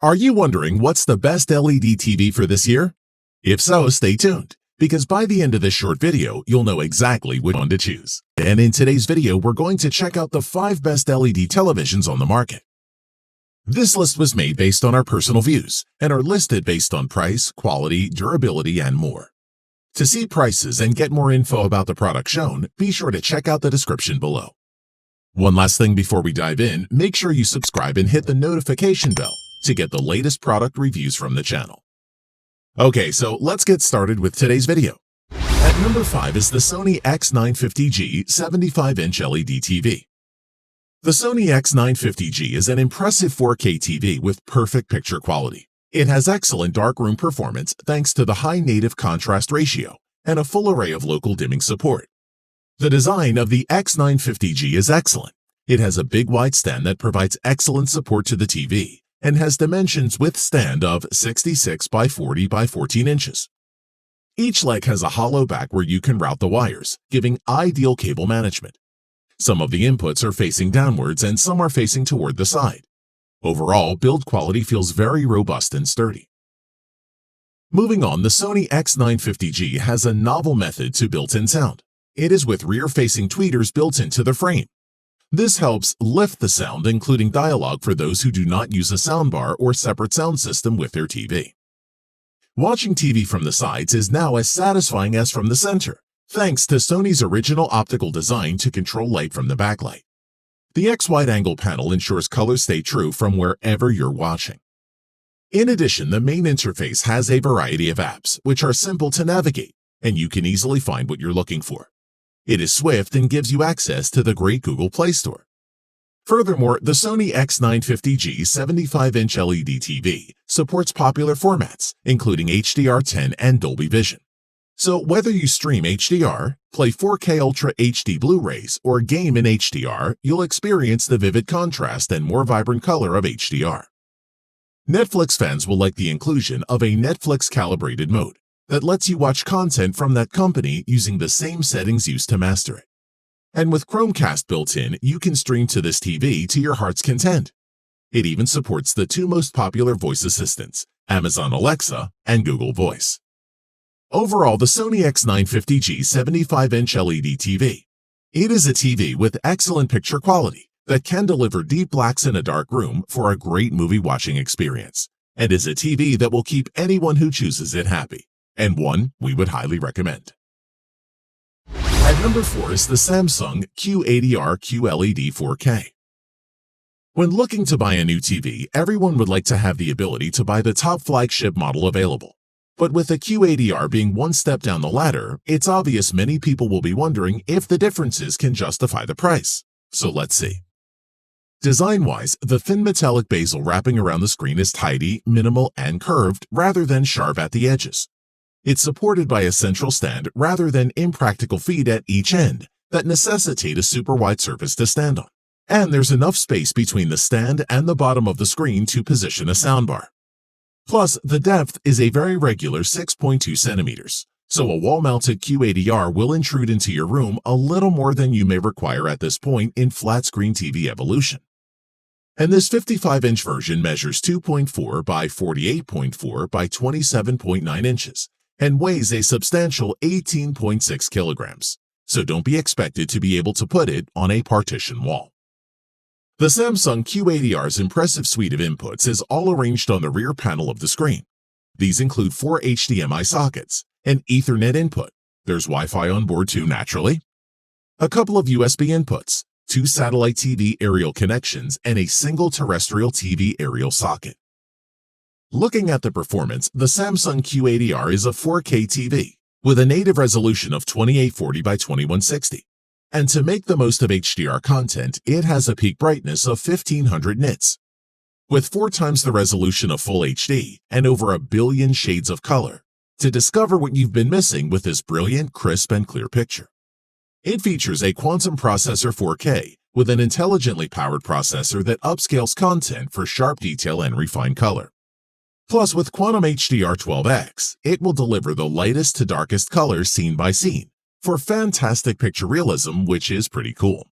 Are you wondering what's the best LED TV for this year? If so, stay tuned, because by the end of this short video, you'll know exactly which one to choose. And in today's video, we're going to check out the 5 best LED televisions on the market. This list was made based on our personal views and are listed based on price, quality, durability, and more. To see prices and get more info about the product shown, be sure to check out the description below. One last thing before we dive in, make sure you subscribe and hit the notification bell to get the latest product reviews from the channel. Okay, so let's get started with today's video. At number 5 is the Sony X950G 75-inch LED TV. The Sony X950G is an impressive 4K TV with perfect picture quality. It has excellent darkroom performance thanks to the high native contrast ratio and a full array of local dimming support. The design of the X950G is excellent. It has a big wide stand that provides excellent support to the TV and has dimensions with stand of 66 by 40 by 14 inches. Each leg has a hollow back where you can route the wires, giving ideal cable management. Some of the inputs are facing downwards and some are facing toward the side. Overall, build quality feels very robust and sturdy. Moving on, the Sony X950G has a novel method to built-in sound. It is with rear-facing tweeters built into the frame. This helps lift the sound, including dialogue for those who do not use a soundbar or separate sound system with their TV. Watching TV from the sides is now as satisfying as from the center, thanks to Sony's original optical design to control light from the backlight. The X wide-angle panel ensures colors stay true from wherever you're watching. In addition, the main interface has a variety of apps, which are simple to navigate, and you can easily find what you're looking for. It is swift and gives you access to the great Google Play Store. Furthermore, the Sony X950G 75-inch LED TV supports popular formats, including HDR10 and Dolby Vision. So whether you stream HDR, play 4K Ultra HD Blu-rays, or game in HDR, you'll experience the vivid contrast and more vibrant color of HDR. Netflix fans will like the inclusion of a Netflix-calibrated mode that lets you watch content from that company using the same settings used to master it. And with Chromecast built in, you can stream to this TV to your heart's content. It even supports the 2 most popular voice assistants, Amazon Alexa and Google Voice. Overall, the Sony X950G 75-inch LED TV. It is a TV with excellent picture quality that can deliver deep blacks in a dark room for a great movie watching experience, and is a TV that will keep anyone who chooses it happy, and one we would highly recommend. At number 4 is the Samsung Q80RAFXZA LED 4K. When looking to buy a new TV, everyone would like to have the ability to buy the top flagship model available. But with the Q80R being one step down the ladder, it's obvious many people will be wondering if the differences can justify the price. So let's see. Design-wise, the thin metallic bezel wrapping around the screen is tidy, minimal, and curved rather than sharp at the edges. It's supported by a central stand rather than impractical feet at each end that necessitate a super wide surface to stand on. And there's enough space between the stand and the bottom of the screen to position a soundbar. Plus, the depth is a very regular 6.2 centimeters, so a wall-mounted Q80R will intrude into your room a little more than you may require at this point in flat-screen TV evolution. And this 55-inch version measures 2.4 by 48.4 by 27.9 inches and weighs a substantial 18.6 kilograms, so don't be expected to be able to put it on a partition wall. The Samsung Q80R's impressive suite of inputs is all arranged on the rear panel of the screen. These include 4 HDMI sockets, an Ethernet input, there's Wi-Fi on board too naturally, a couple of USB inputs, 2 satellite TV aerial connections, and a single terrestrial TV aerial socket. Looking at the performance, the Samsung Q80R is a 4K TV with a native resolution of 2840 by 2160. And to make the most of HDR content, it has a peak brightness of 1500 nits. With 4 times the resolution of Full HD and over 1 billion shades of color, to discover what you've been missing with this brilliant, crisp, and clear picture. It features a quantum processor 4K with an intelligently powered processor that upscales content for sharp detail and refined color. Plus, with Quantum HDR 12X, it will deliver the lightest to darkest colors scene by scene for fantastic picture realism, which is pretty cool.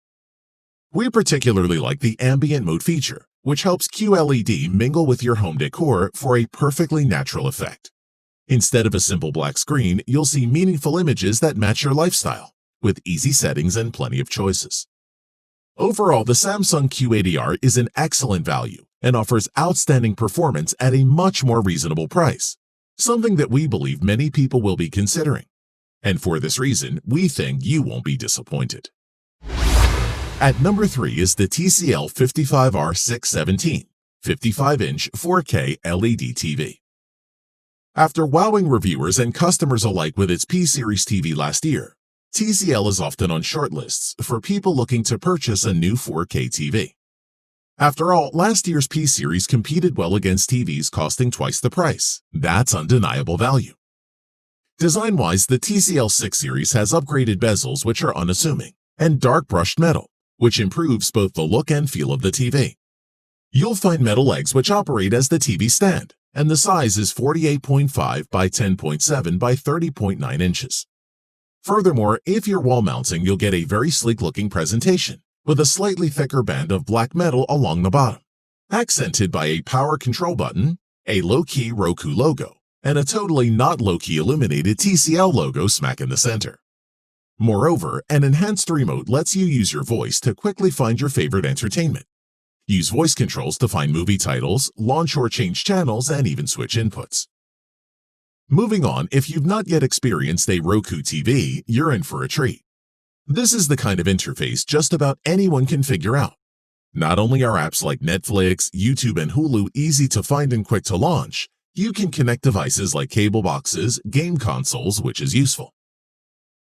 We particularly like the ambient mode feature, which helps QLED mingle with your home decor for a perfectly natural effect. Instead of a simple black screen, you'll see meaningful images that match your lifestyle, with easy settings and plenty of choices. Overall, the Samsung Q80R is an excellent value and offers outstanding performance at a much more reasonable price, something that we believe many people will be considering. And for this reason, we think you won't be disappointed. At number 3 is the TCL 55R617 55-inch 4K LED TV. After wowing reviewers and customers alike with its P-Series TV last year, TCL is often on shortlists for people looking to purchase a new 4K TV. After all, last year's P-Series competed well against TVs costing twice the price. That's undeniable value. Design-wise, the TCL 6 Series has upgraded bezels which are unassuming, and dark brushed metal, which improves both the look and feel of the TV. You'll find metal legs which operate as the TV stand, and the size is 48.5 by 10.7 by 30.9 inches. Furthermore, if you're wall mounting, you'll get a very sleek-looking presentation, with a slightly thicker band of black metal along the bottom, accented by a power control button, a low-key Roku logo, and a totally not low-key illuminated TCL logo smack in the center. Moreover, an enhanced remote lets you use your voice to quickly find your favorite entertainment. Use voice controls to find movie titles, launch or change channels, and even switch inputs. Moving on, if you've not yet experienced a Roku TV, you're in for a treat. This is the kind of interface just about anyone can figure out. Not only are apps like Netflix, YouTube, and Hulu easy to find and quick to launch, you can connect devices like cable boxes, game consoles, which is useful.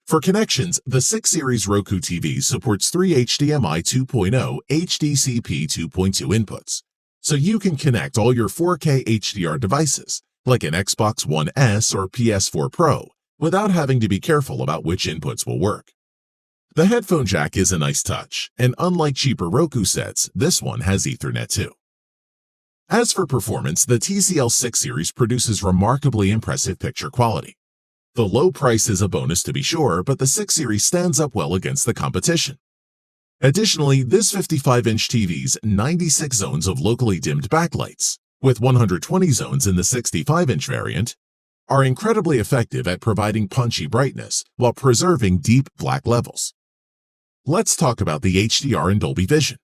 For connections, the 6 Series Roku TV supports 3 HDMI 2.0 HDCP 2.2 inputs, so you can connect all your 4K HDR devices, like an Xbox One S or PS4 Pro, without having to be careful about which inputs will work. The headphone jack is a nice touch, and unlike cheaper Roku sets, this one has Ethernet too. As for performance, the TCL 6 Series produces remarkably impressive picture quality. The low price is a bonus to be sure, but the 6 Series stands up well against the competition. Additionally, this 55-inch TV's 96 zones of locally dimmed backlights, with 120 zones in the 65-inch variant, are incredibly effective at providing punchy brightness while preserving deep black levels. Let's talk about the HDR and Dolby Vision.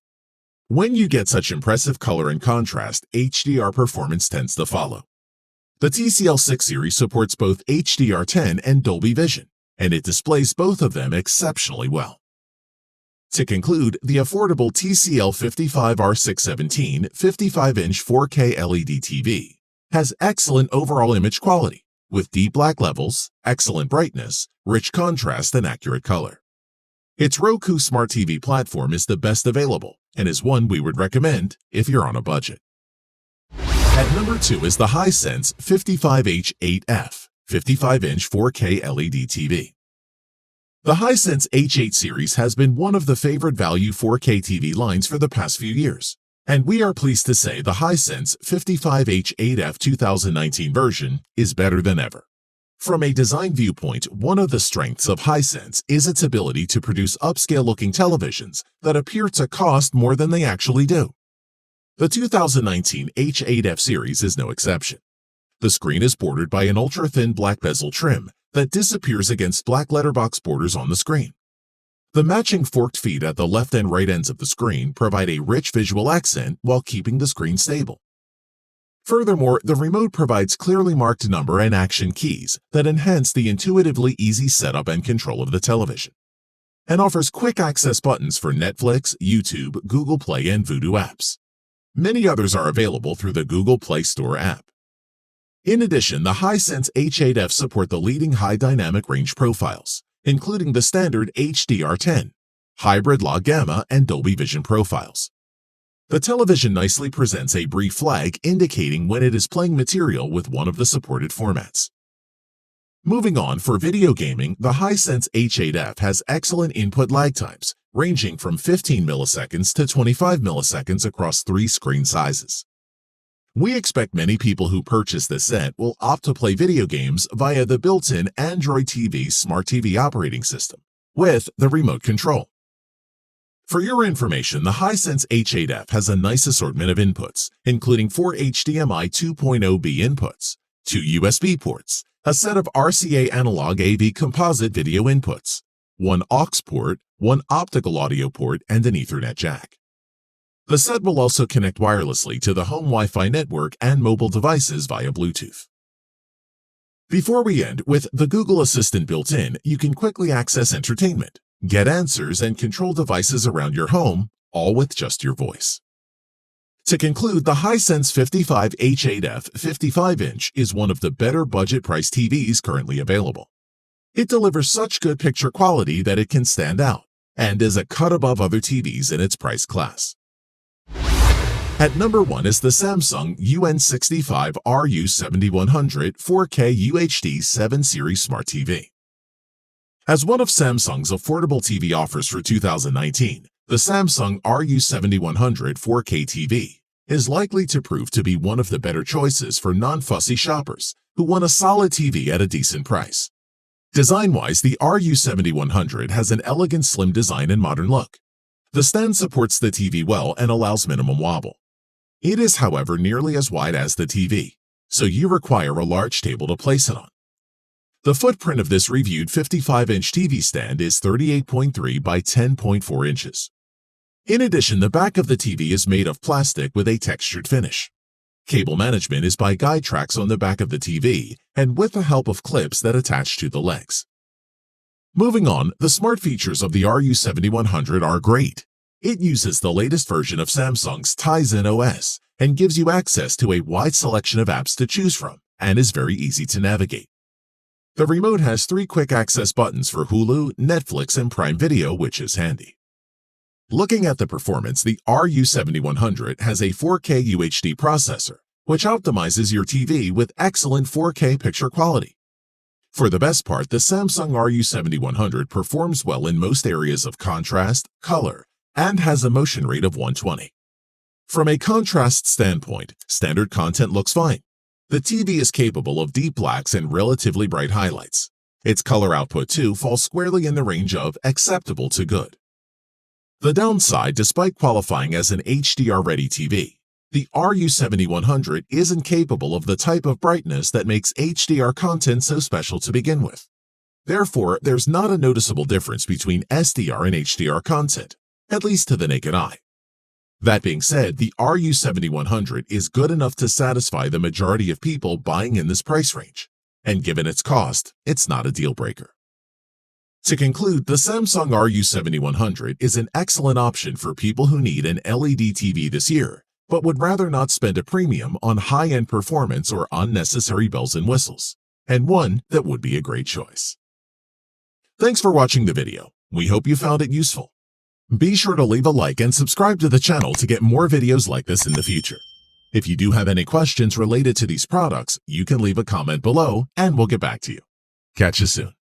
When you get such impressive color and contrast, HDR performance tends to follow. The TCL 6 Series supports both HDR10 and Dolby Vision, and it displays both of them exceptionally well. To conclude, the affordable TCL 55R617 55-inch 4K LED TV has excellent overall image quality, with deep black levels, excellent brightness, rich contrast, and accurate color. Its Roku Smart TV platform is the best available and is one we would recommend if you're on a budget. At number 2 is the Hisense 55H8F 55-inch 4K LED TV. The Hisense H8 series has been one of the favorite value 4K TV lines for the past few years, and we are pleased to say the Hisense 55H8F 2019 version is better than ever. From a design viewpoint, one of the strengths of Hisense is its ability to produce upscale-looking televisions that appear to cost more than they actually do. The 2019 H8F series is no exception. The screen is bordered by an ultra-thin black bezel trim that disappears against black letterbox borders on the screen. The matching forked feet at the left and right ends of the screen provide a rich visual accent while keeping the screen stable. Furthermore, the remote provides clearly marked number and action keys that enhance the intuitively easy setup and control of the television, and offers quick access buttons for Netflix, YouTube, Google Play, and Vudu apps. Many others are available through the Google Play Store app. In addition, the Hisense H8F support the leading high dynamic range profiles, including the standard HDR10, hybrid log gamma, and Dolby Vision profiles. The television nicely presents a brief flag indicating when it is playing material with one of the supported formats. Moving on, for video gaming, the Hisense H8F has excellent input lag times, ranging from 15 milliseconds to 25 milliseconds across 3 screen sizes. We expect many people who purchase this set will opt to play video games via the built-in Android TV Smart TV operating system with the remote control. For your information, the Hisense H8F has a nice assortment of inputs, including 4 HDMI 2.0B inputs, 2 USB ports, a set of RCA analog AV composite video inputs, 1 aux port, 1 optical audio port, and an Ethernet jack. The set will also connect wirelessly to the home Wi-Fi network and mobile devices via Bluetooth. Before we end, with the Google Assistant built in, you can quickly access entertainment, get answers, and control devices around your home, all with just your voice. To conclude, the Hisense 55 H8F 55-inch is one of the better budget-price TVs currently available. It delivers such good picture quality that it can stand out, and is a cut above other TVs in its price class. At number 1 is the Samsung QN65RU7100 4K UHD 7 Series Smart TV. As one of Samsung's affordable TV offers for 2019, the Samsung RU7100 4K TV is likely to prove to be one of the better choices for non-fussy shoppers who want a solid TV at a decent price. Design-wise, the RU7100 has an elegant slim design and modern look. The stand supports the TV well and allows minimum wobble. It is, however, nearly as wide as the TV, so you require a large table to place it on. The footprint of this reviewed 55-inch TV stand is 38.3 by 10.4 inches. In addition, the back of the TV is made of plastic with a textured finish. Cable management is by guide tracks on the back of the TV and with the help of clips that attach to the legs. Moving on, the smart features of the RU7100 are great. It uses the latest version of Samsung's Tizen OS and gives you access to a wide selection of apps to choose from and is very easy to navigate. The remote has 3 quick access buttons for Hulu, Netflix, and Prime Video, which is handy. Looking at the performance, the RU7100 has a 4K UHD processor, which optimizes your TV with excellent 4K picture quality. For the best part, the Samsung RU7100 performs well in most areas of contrast, color, and has a motion rate of 120. From a contrast standpoint, standard content looks fine. The TV is capable of deep blacks and relatively bright highlights. Its color output, too, falls squarely in the range of acceptable to good. The downside, despite qualifying as an HDR-ready TV, the RU7100 isn't capable of the type of brightness that makes HDR content so special to begin with. Therefore, there's not a noticeable difference between SDR and HDR content, at least to the naked eye. That being said, the RU7100 is good enough to satisfy the majority of people buying in this price range, and given its cost, it's not a deal breaker. To conclude, the Samsung RU7100 is an excellent option for people who need an LED TV this year, but would rather not spend a premium on high-end performance or unnecessary bells and whistles, and one that would be a great choice. Thanks for watching the video. We hope you found it useful. Be sure to leave a like and subscribe to the channel to get more videos like this in the future. If you do have any questions related to these products, you can leave a comment below and we'll get back to you. Catch you soon.